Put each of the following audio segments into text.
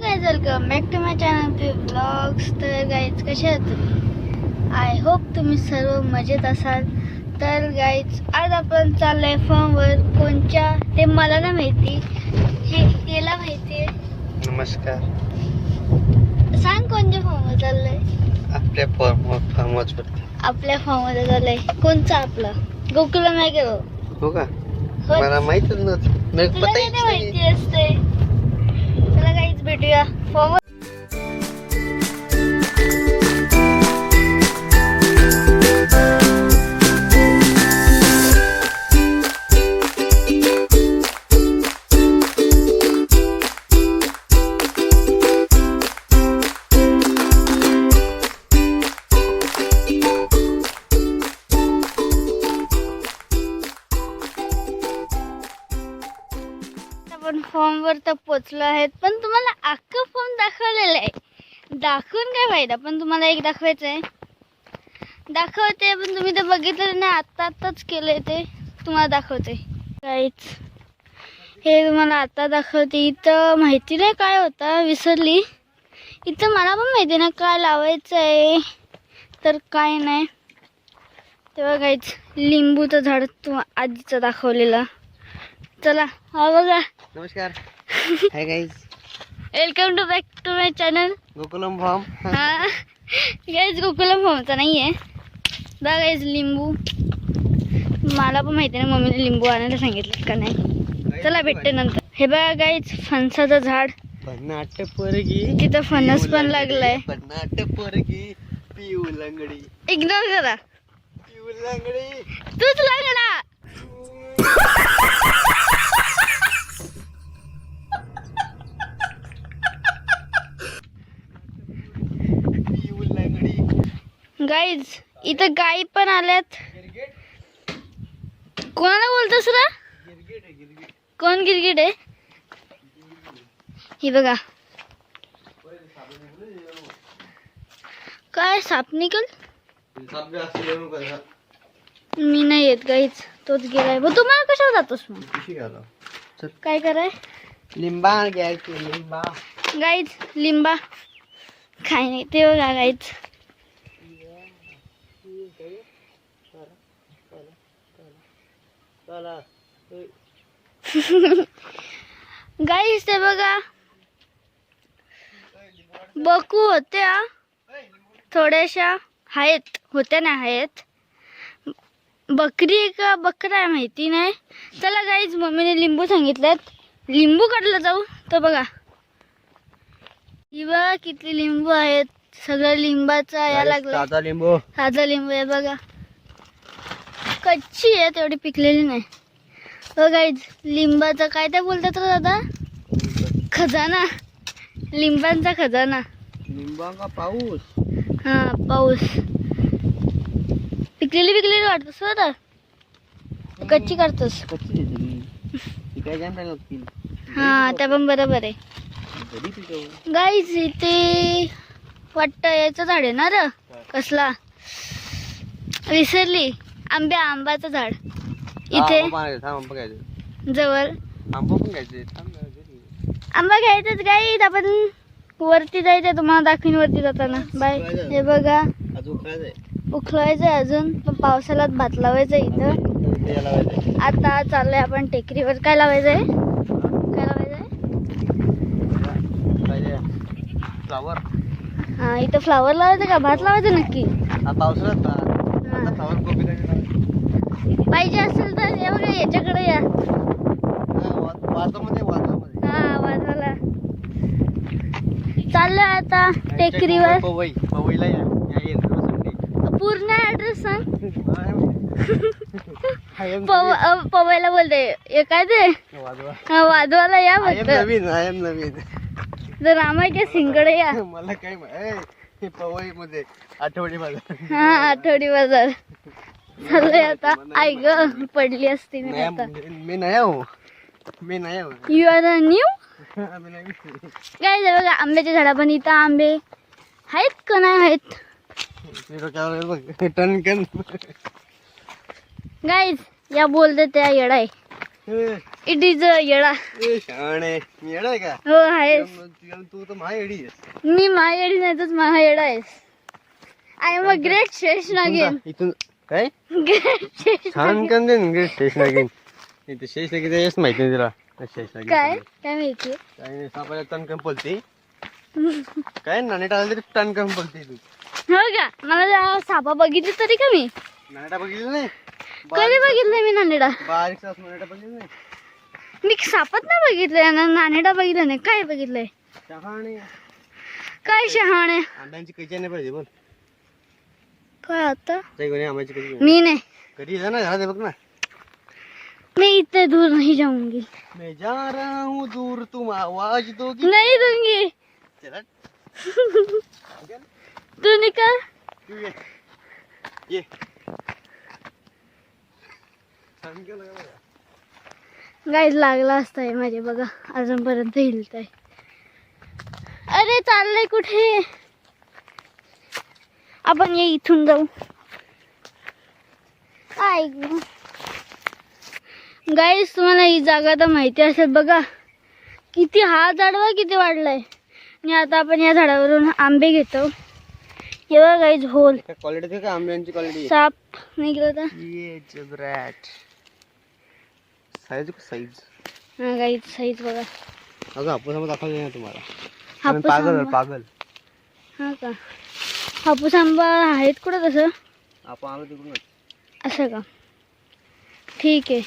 Guys welcome back to my channel P blogs. तर guys कसे आहात तुम्ही? आय होप तुम्ही सर्व मजेत असाल. तर गाइज आज आपण चाललोय फॉर्मवर. कोणच्या ते मला ना माहिती, हे याला माहिती आहे. नमस्कार. सांग कोणत्या फॉर्मवर चाललोय? आपल्या फॉर्मवरती. आपल्या फॉर्मवर चाललोय. कोणचा आपला? गोकुलम आहे का? हो का? हो. मला माहितच नव्हतं. मला तुला पताच नाही नाही. माहिती असते. चला गाइज भेटूया फॉर्मवर. आपण फॉर्मवर तर पोचलो आहेत, पण तुम्हाला अख्खा फॉर्म दाखवलेला आहे. दाखवून काय फायदा, पण तुम्हाला एक दाखवायचं आहे. दाखवते, पण तुम्ही ते बघितलं नाही. आत्ताच केलंय ते तुम्हाला दाखवते. काहीच हे तुम्हाला आता दाखवते. इथं माहिती नाही काय होता, विसरली. इथं मला पण माहिती नाही काय लावायचं आहे तर काय नाही. तेव्हा काहीच लिंबूचं झाड तुम्हाला आजीचं दाखवलेलं. चला हा बघा. नमस्कार. Hi guys. Welcome to back to my channel Gokulam farm. हा गाईज गोकुलम फॉर्मचा नाही आहे. बघा गाईज लिंबू. मला पण माहिती नाही मम्मीने लिंबू आणायला सांगितलं का नाही. चला भेटते नंतर. हे बघा गाईज फणसाचं झाड. पन्नाट पोरगी. तिथं फणस पण लागलाय. पन्नाट पोरगी पिऊ लंगडी. इग्नोर करा. पिऊ लंगडी. तूच लागला. पिऊ लंगडी. गाईज इथं गाई पण आल्यात. कोणाला बोलतोस रे? कोण गिरगिट आहे? ही बघा. काय साप निकल? मी नाही येत गाईच. तोच गेलाय. तुम्हाला कशावर जातोस मग? काय कराय? लिंबा घ्यायचे. लिंबा गाईच लिंबा काय नाही ते बघा गाईच. गाईस ते बघा बकू होत्या. थोड्याशा आहेत, होत्या नाही आहेत. बकरी का बकरा आहे माहिती नाही. चला गाईज मम्मीने लिंबू सांगितलेत. लिंबू काढला जाऊ. तर बघा ही बघा किती लिंबू आहेत. सगळं लिंबाचा या लागला. ताजा लिंबू. ताजा लिंबू आहे बघा. कच्ची आहे, तेवढी पिकलेली नाही. हो गाईज लिंबाचा काय ते बोलतात रे दादा? खजाना. लिंबांचा खजाना. लिंबांचा पाऊस. हा पाऊस. पिकलेली वाटतोस दादा? कच्ची काढतोस? हा त्या पण बरोबर आहे. गाईज इथे वाटतं याचं झाड आहे ना र? कसला विसरली. आंब्याचं झाड इथे जवळ. आंबा घ्यायचंच गाईज. आपण वरती जायचं, तुम्हाला दाखवीन वरती जाताना. बाय. हे बघा उखलायचंय अजून, पण पावसाळ्यात भात लावायचं इथं. आता चाललंय आपण टेकडीवर. काय लावायचंय? फ्लावर. हा इथं फ्लावर लावायचं का भात लावायचं नक्की? पाहिजे असेल तर हे बघा याच्याकडे या. हा वाजवाला चाललोय आता टेकडीवर. पूर्ण ऍड्रेस सांग. पवईला बोलते काय ते? हा वाजवाला या फक्त. नवीन जर रामाच्या सिंगकडे या. मला काय पवई मध्ये आठवडी बाजार. हा आठवडी बाजार चाललंय आता. आई ग पडली असती मी आता. मी नाही हो. You are new. काय बघा आंब्याच्या झाडा पण. इथं आंबे आहेत का नाही आहेत? गाईज या बोलते त्या येडाय. इट इज अ येडा. शाणे मी येडा आहे का? हो आहेस. तू तर माझी येडी आहेस. मी महायडी नाही तर महायडा आहेस. आय एम अ ग्रेट शेष नागिन. इथून काय ग्रेट शेष छान नागिन. काम दे ना शेष नागिन. इथे शेष नागिन हेच माहिती नाही तिला. शेष नागिन काय काय माहिती. काय नाही सापाला टन कम बोलते. काय नाणे टाळलं तरी टन कम बोलते तू. हो का मला जरा सापा बघितली तरी का मी नाणेटा बघितलं नाही? कधी बघितलंय मी नानेडा. बारीक साप नाणेटा बघितलं नाही? मी सापत नाही बघितलंय ना नानेडा बघितलं नाही. काय बघितलंय? शहाणे काय शहाणे. अंड्यांची कैची नाही पाहिजे बोल. काय आता जाई कोणी आंब्याची कैची मी नाही. कधी जा ना घरात बघ ना. मैं इतने दूर नहीं जाऊंगी. मैं जा रहा हूँ दूर तुम आवाज दोगी. नहीं दूंगी. चला तू निकल. तू ये सांगितलं का बघा. गाईज लागला असताय माझे बघा अजूनपर्यंत हिलतय. अरे चाललंय कुठे. आपण ये इथून जाऊ. ऐक गाईज तुम्हाला ही जागा तर माहिती असेल बघा. किती हा झाडवा किती वाढलाय. आणि आता आपण या झाडावरून आंबे घेतो. हे बघा गाईज होल. क्वालिटी का आंब्यांची क्वालिटी साप निघलं होता. ये जबराट साईज साईज. हा गाईज साईज बघा. अगं हापूस आंबा दाखवले ना तुम्हाला. हापूस पागल आंबा. पागल. हा का हापूस आंबा आहेत कुठं तसं. आपण आलो तिकडूनच. असं का ठीक आहे.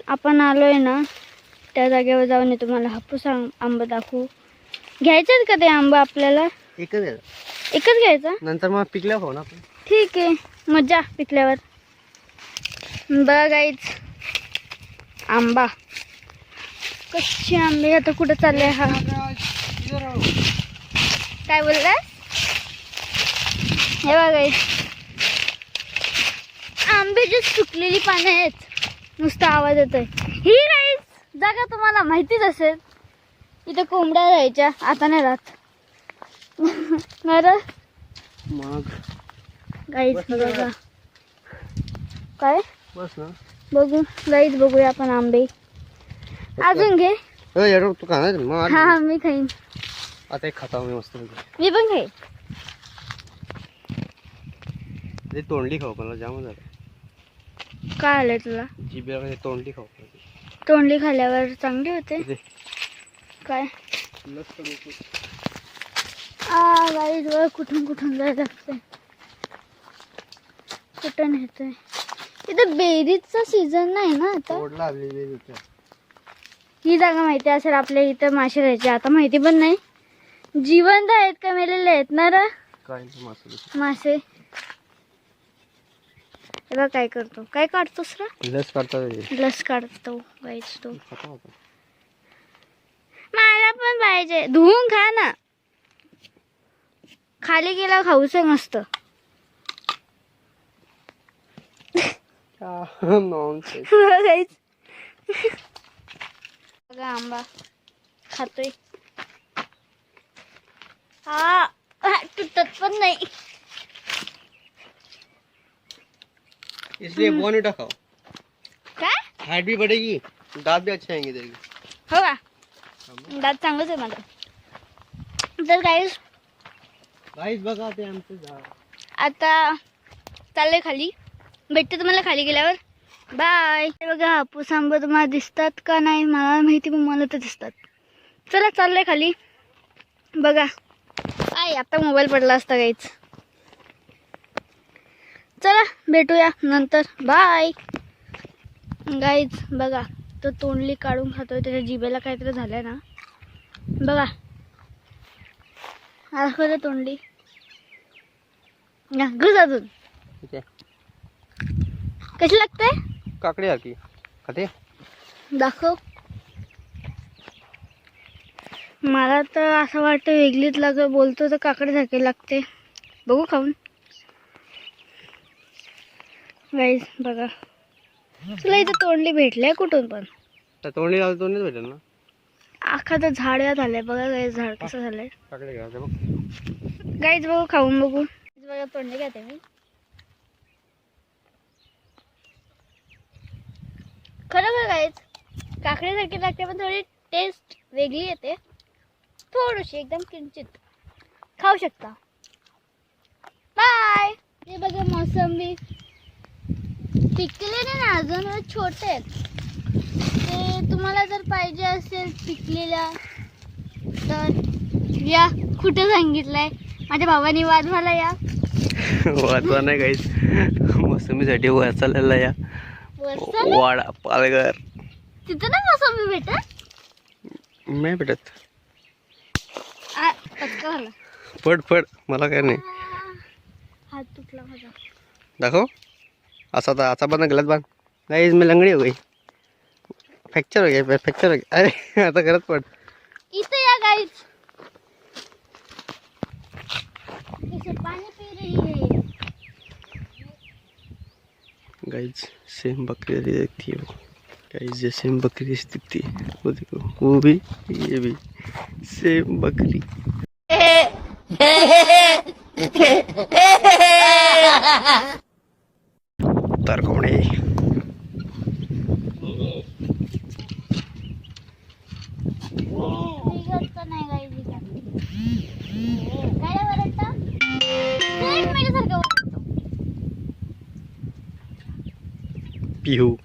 आपण आलोय ना त्या जागेवर जाऊन तुम्हाला हापूस आंबा दाखवू. घ्यायचं का ते आंबा आपल्याला. एकच आहे. एकच घ्यायचा. नंतर मग पिकल्या खाऊ ना आपण. ठीक आहे मजा पिकल्यावर. बघा गाईच आंबा कच्चे आंबे. आता कुठं चाललंय हा. काय बोललास. हे बघा गाईच आंब्याची सुकलेली पानं आहेत. नुसता आवाज येतोय. ही गाईच जागा तुम्हाला माहितीच असेल. इथे कोंबड्या राहायच्या आता नाही राहत. बरं मग गाईच बघा. काय बस ना बघू गाईच बघूया आपण आंबे. अजून घे. तू खाणार मग. हा मी खाईन. आता एक खाता मी मस्त. मी पण खाईन. ते तोंडली खाऊ मला जाम झालं. काय आलंय तुला. जिभेला तोंडली खाऊ. तोंडली खाल्ल्यावर चांगली होते. काय गाईज बघ कुठून कुठून जायला लागतंय. कुठं नेतोय. इथं बेरीजचा सीझन नाही ना आता. ही जागा माहिती असेल आपल्या इथं मासे राहायचे. आता माहिती पण नाही जिवंत आहेत का मेलेले आहेत ना रे मासे. हे बघ काय करतो. काय काढतोस रे. लस काढतात. लस काढतो गाईज तो. मला पण पाहिजे. धुवून खा ना. खाली गेला खाऊच मस्त. बघा आंबा खातोय. हा तुटत पण नाही. इसलिए बोनविटा खाओ. काय हाइट भी बढ़ेगी. दांत भी अच्छे आएंगे तेरे. हो का दात चांगलंच आहे माझं. तर गाईज गाइस बघा ते आमचं झाड. आता चाललंय खाली. भेटते तुम्हाला खाली गेल्यावर. बाय. बघा हापूस आंबा तुम्हाला दिसतात का नाही मला माहिती पण मला तर दिसतात. चला चाललंय खाली. बघा आई आता मोबाईल पडला असता गाईच. चला भेटूया नंतर. Bye guys. बघा तो तोंडली काढून खातोय. त्याच्या जिभेला काहीतरी झालंय ना बघा. दाखव तोंडली. घुस अजून. कशी लागते. काकडी सारखी खाते. दाखव. मला तर असं वाटतं वेगळीच बोलतो तर काकडी सारखी लागते. बघू खाऊन. गाईज बघा तुला इथं तोंडली भेटलंय कुठून पण. तोंडली तोंडलीच भेटेल ना. अख्खा झाड झालंय बघा गाईज. झाड कसं झालंय काकडी घ्यायचं बघ. गाईज बघू खाऊन बघू. बघा तोंडली खाते मी. खरोखर गाईज काकडीसारखी लागते पण थोडी टेस्ट वेगळी येते, थोडीशी एकदम किंचित. खाऊ शकता. बाय. हे बघा मोसंबी पिकलेले ना अजून छोटे आहेत. ते तुम्हाला जर पाहिजे असेल पिकलेल्या तर या. कुठे सांगितलंय माझ्या भावानी वाढवायला या. वाचवा नाही काहीच, मोसंबीसाठी वाचायला या. वर्षाला वाडा पालघर. तिथं ना मोसंबी भेटत. नाही भेटत. पटका झाला. फड फड मला काय नाही. हात तुटला माझा. दाखव. असा तर असा बंद गलत बांध. गाईज मी लंगडी हो गई. फ्रॅक्चर हो गया, फ्रॅक्चर हो गया. अरे आता करत पड. इथे या गाईज. इसे पानी पी रही है. गाइस सेम बकरी दिखती है वो. गाइस ये सेम बकरी दिखती है वो. देखो वो भी ये भी सेम बकरी. तरकोणे नाही गाईज. काय वरटता सेम माझ्यासारखं वरटतो. पिहू.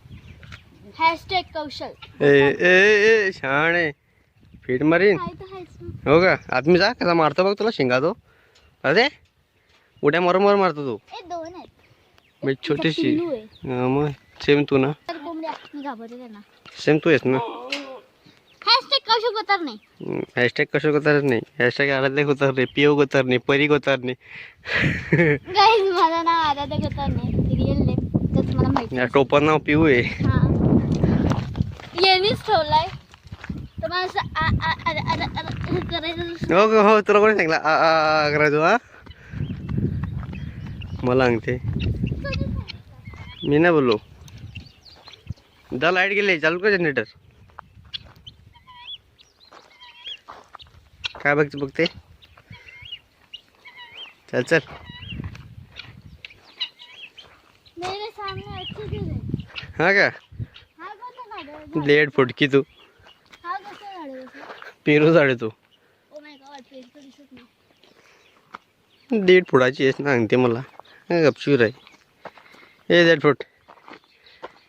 हॅशटॅग कौशल. ए ए ए शाणे फीट मारीन. काय तर आहेच ना. हो का आदमी जा कसा मारतो बघ तुला शिंगा तो. अरे उड्या मारून मारून मारतो तू. ए दोन आहेत. मी छोटीशी. पिल्लू आहे. हा, मग सेम तू ना. तर कोंबड्या मी घाबरते त्यांना. सेम तू आहेस ना. हॅशटॅग कौशल उतर नाही. हॅशटॅग कशा उतर नाही. हॅशटॅग आराध्य उतरणे, पिओ उतरणे, परी उतरणे. गाईज माझं नाव आराध्या उतर नाही. रिअल नेम त्याच मला माहिती. या टोपण नाव पिऊ आहे. हा येणीच ठेवलाय. तर मला असं आ आ अरे अरे अरे करायचं. हो हो तुला कोणी सांगितलं आ आ करायचो. हा मला सांगते मी नाही बोललो. दा लाईट गेली चालू कर जनरेटर. काय बघते बघते. चल चल. मेरे सामने अच्छे से दे. हा का हा कोणता झाड? ब्लेड फुटकी तू. हा कसं झाड कसं? पेरू झाडे तू. ओ माय गॉड पेज तर दिसत नाही. 1.5 फुटाची आहेस ना सांगते मला. गपचूर आहे. 1.5 फूट.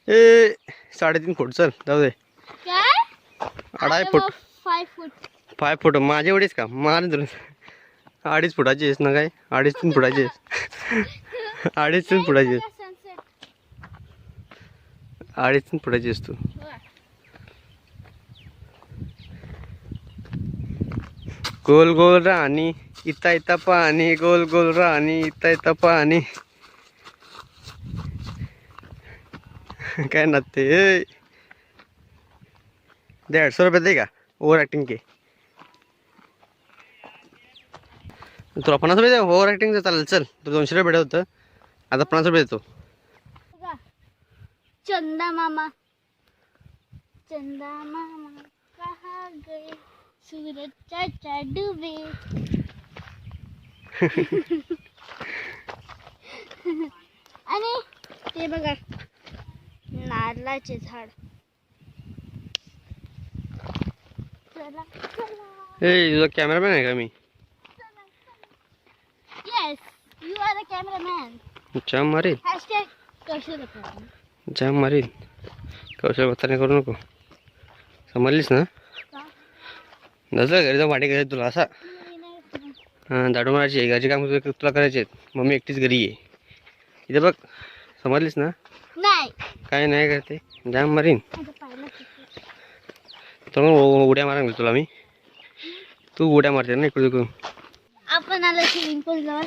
3.5 फूट चल जाऊ दे. काय? 2.5 फूट. 5 फूट. 5 फूट माझ्या एवढीच का मला धरून. 2.5 फुटाची आहेस ना काय. 2.5-3 फुटाची आहेस. 2.5-3 फुटाची आहेस. 2.5-3 फुटाची आहेस तू. गोल गोल राणी इता इता पाणी. गोल गोल राणी इता इता पाणी. काय नाचते. 150 रुपये दे का ओव्हर ॲक्टिंग के. तुला 50 रुपये दे ओव्हर ॲक्टिंगचं चालेल. चल तू 200 रुपये भेटत होतं आता 50 रुपये देतो. चंदा मामा चंदा मामा कहाँ गए सूरज चाचा डूबे. आणि ते बघा नारळाचे झाड. चला चला. ए तुझा कॅमेरामॅन आहे का मी. Yes you are the cameraman. जाम मारीन. हॅशटॅग कौशल उतर. जाम मारीन. कौशल बताने करू नको समजलीस ना. नसलं घरी जाऊन वाटे करायचं तुला असा. हां झाडू मारायची आहे. घरचे काम तुला करायचे आहेत. मम्मी एकटीच घरी आहे. इथे बघ समजलीस ना. नाही काय नाही करते. जाम मारीन. माझं पाहिलं किती. तर मग उड्या मारा तुला मी. तू उड्या मारते ना इकडे तिकडून. आपण आलो स्विमिंग पूल जवळ.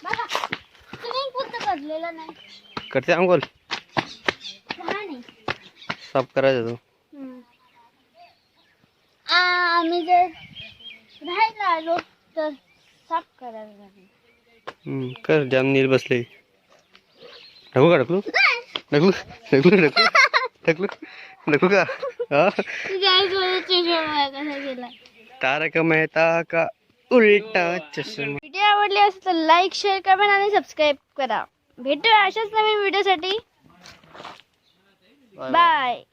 बघा स्विमिंग पूल तर भरलेलं नाही. करते अंघोल. नाही साफ करायचं तू. आम्ही जर राहायला आलो तर साफ करायला लागेल. कर जाम नीर बसले. ढकलू का ढकलू ढकलू ढकलू ढकलू ढकलू ढकलू का. हा कसा गेला. तारक मेहता का उलटा चष्मा. व्हिडिओ आवडली असेल तर लाईक शेअर कमेंट आणि सबस्क्राईब करा. भेटूया अशाच नवीन व्हिडिओसाठी. बाय. बाय.